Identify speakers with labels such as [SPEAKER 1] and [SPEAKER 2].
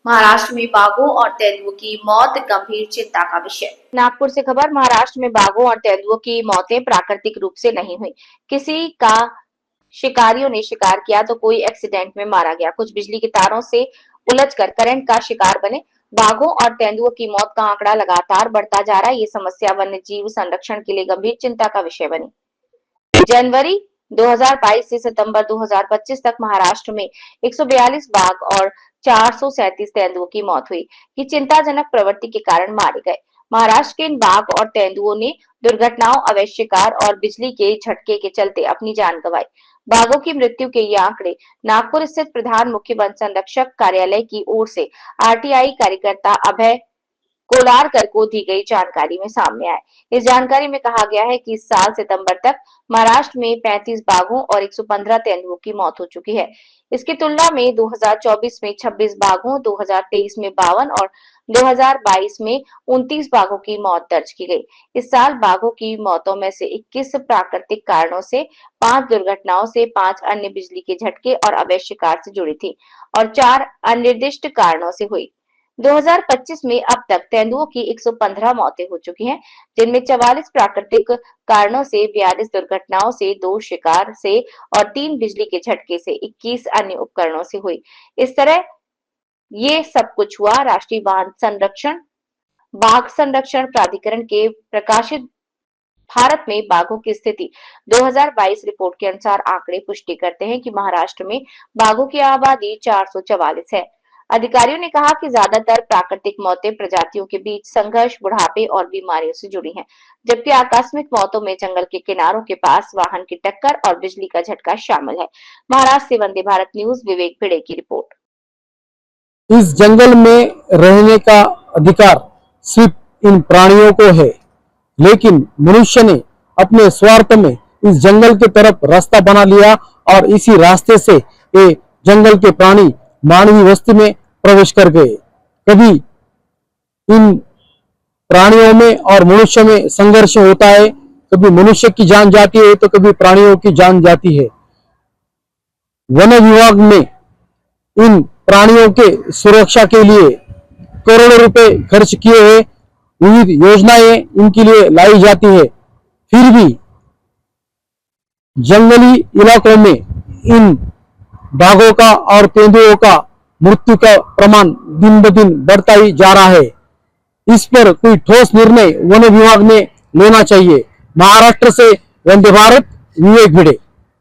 [SPEAKER 1] महाराष्ट्र में बाघों और तेंदुओं की मौत गंभीर चिंता का विषय।
[SPEAKER 2] नागपुर से खबर। महाराष्ट्र में बाघों और तेंदुओं की मौतें प्राकृतिक रूप से नहीं हुई। किसी का शिकारियों ने शिकार किया तो कोई एक्सीडेंट में मारा गया। कुछ बिजली के तारों से उलझकर करंट का शिकार बने। बाघों और तेंदुओं की मौत का आंकड़ा लगातार बढ़ता जा रहा है। ये समस्या वन्य जीव संरक्षण के लिए गंभीर चिंता का विषय बनी। जनवरी 2022 से सितंबर 2025 तक महाराष्ट्र में 142 बाघ और 437 तेंदुओं की मौत हुई। ये चिंताजनक प्रवृत्ति के कारण मारे गए। महाराष्ट्र के इन बाघ और तेंदुओं ने दुर्घटनाओं, अवैध शिकार और बिजली के झटके के चलते अपनी जान गंवाई। बाघों की मृत्यु के ये आंकड़े नागपुर स्थित प्रधान मुख्य वन संरक्षक कार्यालय की ओर से आरटीआई कार्यकर्ता अभय कोलारकर को दी गई जानकारी में सामने आए। इस जानकारी में कहा गया है कि इस साल सितंबर तक महाराष्ट्र में 35 बाघों और 115 तेंदुओं की मौत हो चुकी है। इसकी तुलना में 2024 में 26 बाघों, 2023 में 52 और 2022 में 29 बाघों की मौत दर्ज की गई। इस साल बाघों की मौतों में से 21 प्राकृतिक कारणों से, 5 दुर्घटनाओं से, 5 अन्य बिजली के झटके और अवैध शिकार से जुड़ी थी और 4 अनिर्दिष्ट कारणों से हुई। 2025 में अब तक तेंदुओं की 115 मौतें हो चुकी हैं, जिनमें 44 प्राकृतिक कारणों से, 42 दुर्घटनाओं से, 2 शिकार से और 3 बिजली के झटके से, 21 अन्य उपकरणों से हुई। इस तरह ये सब कुछ हुआ। राष्ट्रीय बाघ संरक्षण प्राधिकरण के प्रकाशित भारत में बाघों की स्थिति 2022 रिपोर्ट के अनुसार आंकड़े पुष्टि करते हैं कि महाराष्ट्र में बाघों की आबादी 444 है। अधिकारियों ने कहा कि ज्यादातर प्राकृतिक मौतें प्रजातियों के बीच संघर्ष, बुढ़ापे और बीमारियों से जुड़ी हैं, जबकि आकस्मिक मौतों में जंगल के किनारों के पास वाहन की टक्कर और बिजली का झटका शामिल है। महाराष्ट्र से वंदे भारत न्यूज विवेक भिड़े की रिपोर्ट।
[SPEAKER 3] इस जंगल में रहने का अधिकार सिर्फ इन प्राणियों को है, लेकिन मनुष्य ने अपने स्वार्थ में इस जंगल की तरफ रास्ता बना लिया और इसी रास्ते से ये जंगल के प्राणी मानवीय वस्ती में प्रवेश कर गए। कभी इन प्राणियों में और मनुष्य में संघर्ष होता है, कभी मनुष्य की जान जाती है तो कभी प्राणियों की जान जाती है। वन विभाग ने इन प्राणियों के सुरक्षा के लिए करोड़ों रुपए खर्च किए हैं, विविध योजनाएं इनके लिए लाई जाती है, फिर भी जंगली इलाकों में इन बाघों का और तेंदुओं का मृत्यु का प्रमाण दिन ब दिन बढ़ता ही जा रहा है। इस पर कोई ठोस निर्णय वन विभाग ने लेना चाहिए। महाराष्ट्र से वंदे भारत, विवेक भिड़े।